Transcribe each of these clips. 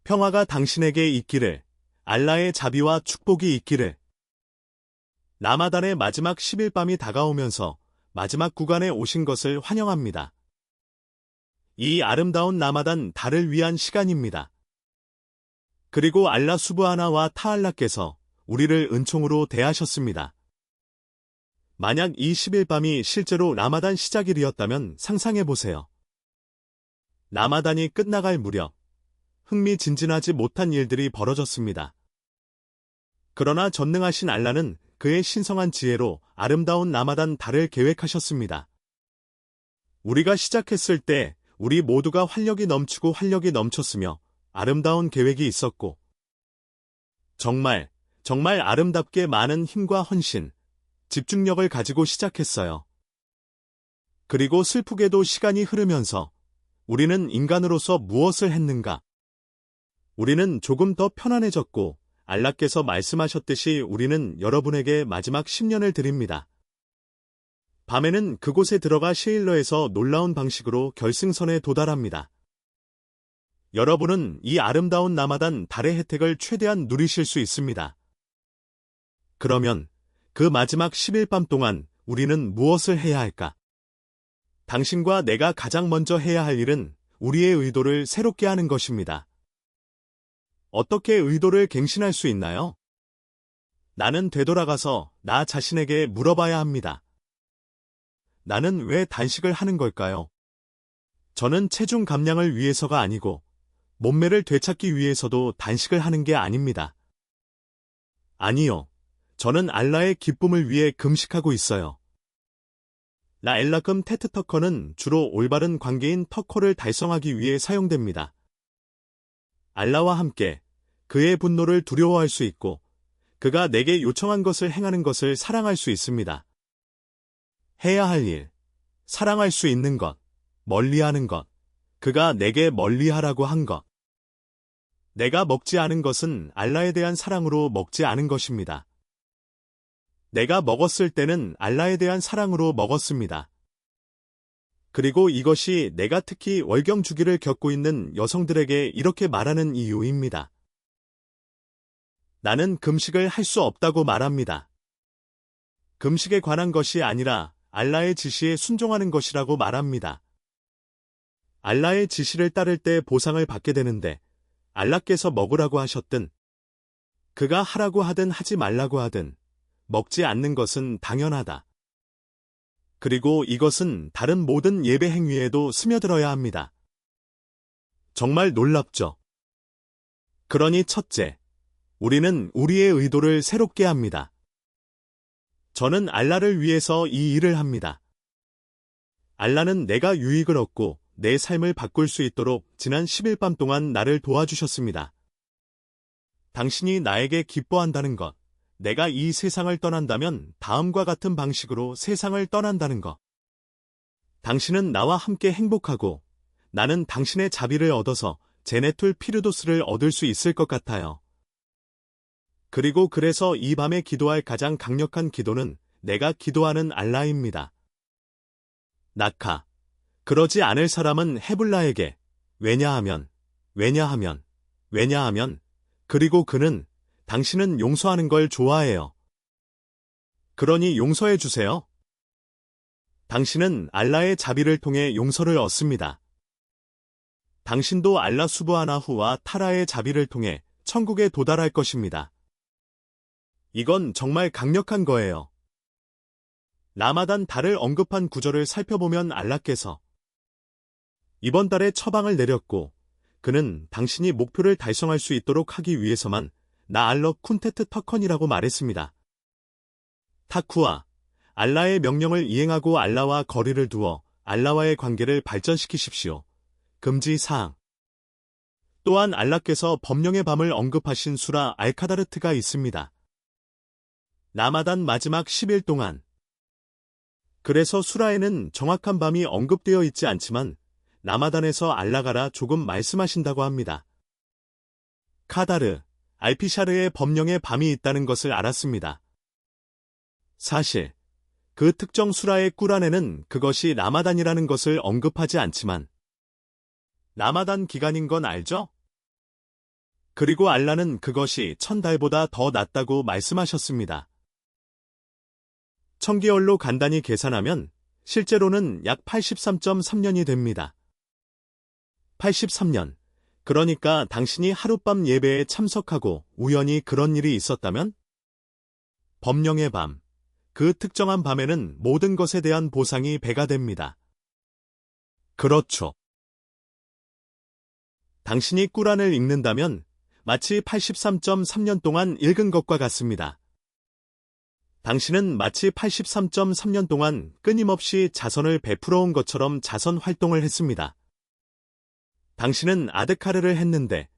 평화가 당신에게 있기를, 알라의 자비와 축복이 있기를. 라마단의 마지막 10일 밤이 다가오면서 마지막 구간에 오신 것을 환영합니다. 이 아름다운 라마단 달을 위한 시간입니다. 그리고 알라 수브하나와 타알라께서 우리를 은총으로 대하셨습니다. 만약 이 10일 밤이 실제로 라마단 시작일이었다면 상상해보세요. 라마단이 끝나갈 무렵 흥미진진하지 못한 일들이 벌어졌습니다. 그러나 전능하신 알라는 그의 신성한 지혜로 아름다운 라마단 달을 계획하셨습니다. 우리가 시작했을 때 우리 모두가 활력이 넘치고 활력이 넘쳤으며 아름다운 계획이 있었고 정말 아름답게 많은 힘과 헌신, 집중력을 가지고 시작했어요. 그리고 슬프게도 시간이 흐르면서 우리는 인간으로서 무엇을 했는가? 우리는 조금 더 편안해졌고 알라께서 말씀하셨듯이 우리는 여러분에게 마지막 10년을 드립니다. 밤에는 그곳에 들어가 셰일러에서 놀라운 방식으로 결승선에 도달합니다. 여러분은 이 아름다운 라마단 달의 혜택을 최대한 누리실 수 있습니다. 그러면 그 마지막 10일 밤 동안 우리는 무엇을 해야 할까? 당신과 내가 가장 먼저 해야 할 일은 우리의 의도를 새롭게 하는 것입니다. 어떻게 의도를 갱신할 수 있나요? 나는 되돌아가서 나 자신에게 물어봐야 합니다. 나는 왜 단식을 하는 걸까요? 저는 체중 감량을 위해서가 아니고 몸매를 되찾기 위해서도 단식을 하는 게 아닙니다. 아니요. 저는 알라의 기쁨을 위해 금식하고 있어요. 라엘라금 테트터커는 주로 올바른 관계인 터커를 달성하기 위해 사용됩니다. 알라와 함께 그의 분노를 두려워할 수 있고 그가 내게 요청한 것을 행하는 것을 사랑할 수 있습니다. 해야 할 일, 사랑할 수 있는 것, 멀리하는 것, 그가 내게 멀리하라고 한 것. 내가 먹지 않은 것은 알라에 대한 사랑으로 먹지 않은 것입니다. 내가 먹었을 때는 알라에 대한 사랑으로 먹었습니다. 그리고 이것이 내가 특히 월경 주기를 겪고 있는 여성들에게 이렇게 말하는 이유입니다. 나는 금식을 할 수 없다고 말합니다. 금식에 관한 것이 아니라 알라의 지시에 순종하는 것이라고 말합니다. 알라의 지시를 따를 때 보상을 받게 되는데 알라께서 먹으라고 하셨든 그가 하라고 하든 하지 말라고 하든 먹지 않는 것은 당연하다. 그리고 이것은 다른 모든 예배 행위에도 스며들어야 합니다. 정말 놀랍죠? 그러니 첫째, 우리는 우리의 의도를 새롭게 합니다. 저는 알라를 위해서 이 일을 합니다. 알라는 내가 유익을 얻고 내 삶을 바꿀 수 있도록 지난 10일 밤 동안 나를 도와주셨습니다. 당신이 나에게 기뻐한다는 것, 내가 이 세상을 떠난다면 다음과 같은 방식으로 세상을 떠난다는 것. 당신은 나와 함께 행복하고 나는 당신의 자비를 얻어서 제네툴 피르도스를 얻을 수 있을 것 같아요. 그리고 그래서 이 밤에 기도할 가장 강력한 기도는 내가 기도하는 알라입니다. 낙하. 그러지 않을 사람은 헤블라에게 왜냐하면 그리고 그는 당신은 용서하는 걸 좋아해요. 그러니 용서해 주세요. 당신은 알라의 자비를 통해 용서를 얻습니다. 당신도 알라 수브하나후와 타라의 자비를 통해 천국에 도달할 것입니다. 이건 정말 강력한 거예요. 라마단 달을 언급한 구절을 살펴보면 알라께서 이번 달에 처방을 내렸고 그는 당신이 목표를 달성할 수 있도록 하기 위해서만 나알러 쿤테트 터컨이라고 말했습니다. 타쿠아, 알라의 명령을 이행하고 알라와 거리를 두어 알라와의 관계를 발전시키십시오. 금지 사항. 또한 알라께서 법령의 밤을 언급하신 수라 알카다르트가 있습니다. 라마단 마지막 10일 동안. 그래서 수라에는 정확한 밤이 언급되어 있지 않지만 라마단에서 알라가라 조금 말씀하신다고 합니다. 카다르, 알피샤르의 법령의 밤이 있다는 것을 알았습니다. 사실 그 특정 수라의 꾸란에는 그것이 라마단이라는 것을 언급하지 않지만 라마단 기간인 건 알죠? 그리고 알라는 그것이 1000달보다 더 낫다고 말씀하셨습니다. 1000개월로 간단히 계산하면 실제로는 약 83.3년이 됩니다. 83년. 그러니까 당신이 하룻밤 예배에 참석하고 우연히 그런 일이 있었다면? 법령의 밤. 그 특정한 밤에는 모든 것에 대한 보상이 배가 됩니다. 그렇죠. 당신이 꾸란을 읽는다면 마치 83.3년 동안 읽은 것과 같습니다. 당신은 마치 83.3년 동안 끊임없이 자선을 베풀어 온 것처럼 자선 활동을 했습니다. 당신은 아드카르를 했는데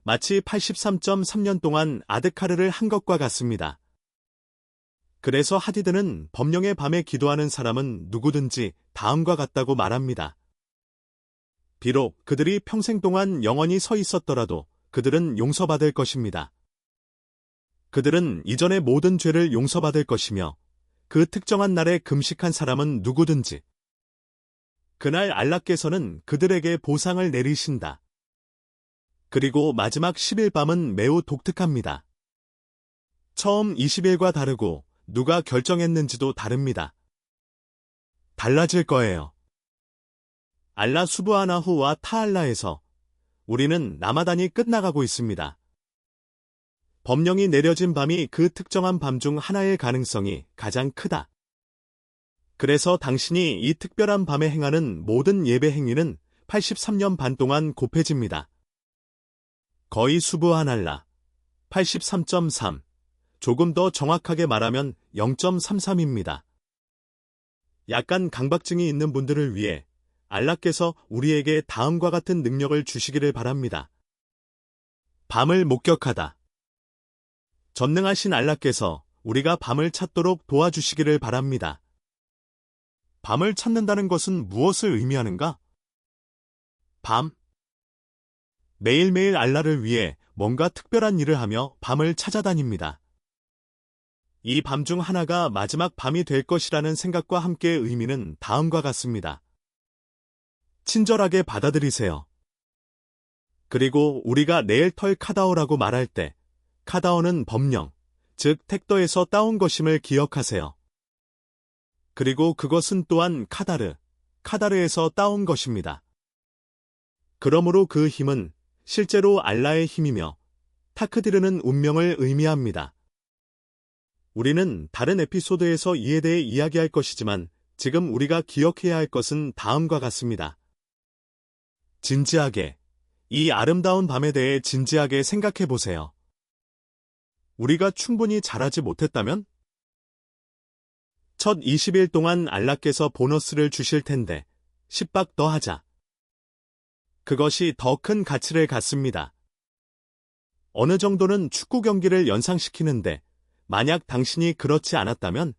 마치 83.3년 동안 아드카르를 한 것과 같습니다. 그래서 하디드는 법령의 밤에 기도하는 사람은 누구든지 다음과 같다고 말합니다. 비록 그들이 평생 동안 영원히 서 있었더라도 그들은 용서받을 것입니다. 그들은 이전의 모든 죄를 용서받을 것이며 그 특정한 날에 금식한 사람은 누구든지 그날 알라께서는 그들에게 보상을 내리신다. 그리고 마지막 10일 밤은 매우 독특합니다. 처음 20일과 다르고 누가 결정했는지도 다릅니다. 달라질 거예요. 알라 수브하나후와 타알라에서 우리는 라마단이 끝나가고 있습니다. 법령이 내려진 밤이 그 특정한 밤 중 하나일 가능성이 가장 크다. 그래서 당신이 이 특별한 밤에 행하는 모든 예배 행위는 83년 반 동안 곱해집니다. 거의 수브한 알라. 83.3. 조금 더 정확하게 말하면 0.33입니다. 약간 강박증이 있는 분들을 위해 알라께서 우리에게 다음과 같은 능력을 주시기를 바랍니다. 밤을 목격하다. 전능하신 알라께서 우리가 밤을 찾도록 도와주시기를 바랍니다. 밤을 찾는다는 것은 무엇을 의미하는가? 밤. 매일매일 알라를 위해 뭔가 특별한 일을 하며 밤을 찾아다닙니다. 이 밤 중 하나가 마지막 밤이 될 것이라는 생각과 함께 의미는 다음과 같습니다. 친절하게 받아들이세요. 그리고 우리가 네엘털 카다오라고 말할 때 카다오는 법령, 즉 택도에서 따온 것임을 기억하세요. 그리고 그것은 또한 카다르에서 따온 것입니다. 그러므로 그 힘은 실제로 알라의 힘이며 타크디르는 운명을 의미합니다. 우리는 다른 에피소드에서 이에 대해 이야기할 것이지만 지금 우리가 기억해야 할 것은 다음과 같습니다. 진지하게, 이 아름다운 밤에 대해 진지하게 생각해 보세요. 우리가 충분히 잘하지 못했다면? 첫 20일 동안 알라께서 보너스를 주실 텐데 10박 더 하자. 그것이 더 큰 가치를 갖습니다. 어느 정도는 축구 경기를 연상시키는데 만약 당신이 그렇지 않았다면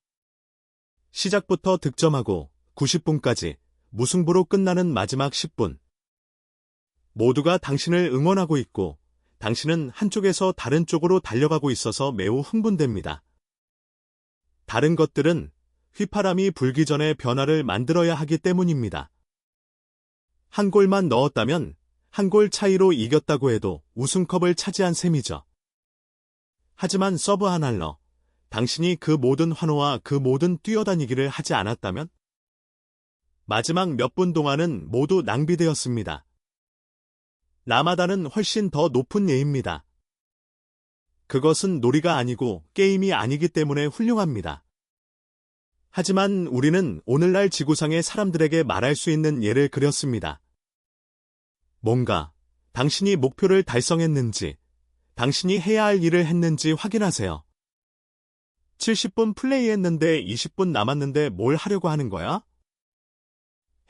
시작부터 득점하고 90분까지 무승부로 끝나는 마지막 10분. 모두가 당신을 응원하고 있고 당신은 한쪽에서 다른 쪽으로 달려가고 있어서 매우 흥분됩니다. 다른 것들은 휘파람이 불기 전에 변화를 만들어야 하기 때문입니다. 한 골만 넣었다면 한 골 차이로 이겼다고 해도 우승컵을 차지한 셈이죠. 하지만 서브 하날러, 당신이 그 모든 환호와 그 모든 뛰어다니기를 하지 않았다면? 마지막 몇 분 동안은 모두 낭비되었습니다. 라마단은 훨씬 더 높은 예입니다. 그것은 놀이가 아니고 게임이 아니기 때문에 훌륭합니다. 하지만 우리는 오늘날 지구상의 사람들에게 말할 수 있는 예를 그렸습니다. 뭔가 당신이 목표를 달성했는지, 당신이 해야 할 일을 했는지 확인하세요. 70분 플레이했는데 20분 남았는데 뭘 하려고 하는 거야?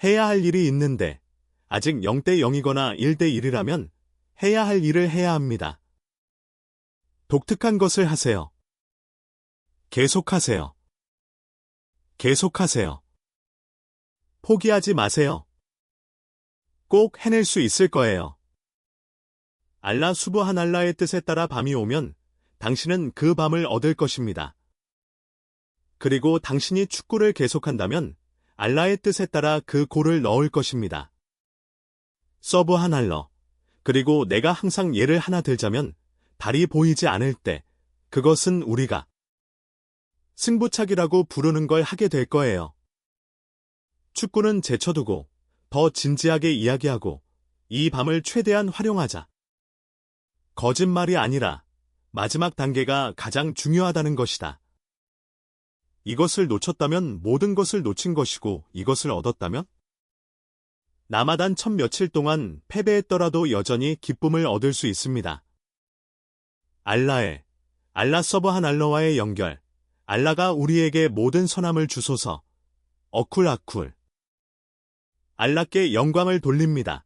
해야 할 일이 있는데 아직 0대 0이거나 1대 1이라면 해야 할 일을 해야 합니다. 독특한 것을 하세요. 계속하세요. 계속하세요. 포기하지 마세요. 꼭 해낼 수 있을 거예요. 알라 수브한 알라의 뜻에 따라 밤이 오면 당신은 그 밤을 얻을 것입니다. 그리고 당신이 축구를 계속한다면 알라의 뜻에 따라 그 골을 넣을 것입니다. 서브 한 알러. 그리고 내가 항상 예를 하나 들자면 달이 보이지 않을 때, 그것은 우리가 승부차기라고 부르는 걸 하게 될 거예요. 축구는 제쳐두고 더 진지하게 이야기하고 이 밤을 최대한 활용하자. 거짓말이 아니라 마지막 단계가 가장 중요하다는 것이다. 이것을 놓쳤다면 모든 것을 놓친 것이고 이것을 얻었다면? 라마단 첫 며칠 동안 패배했더라도 여전히 기쁨을 얻을 수 있습니다. 알라 서브한 알라와의 연결. 알라가 우리에게 모든 선함을 주소서. 어쿨 아쿨. 알라께 영광을 돌립니다.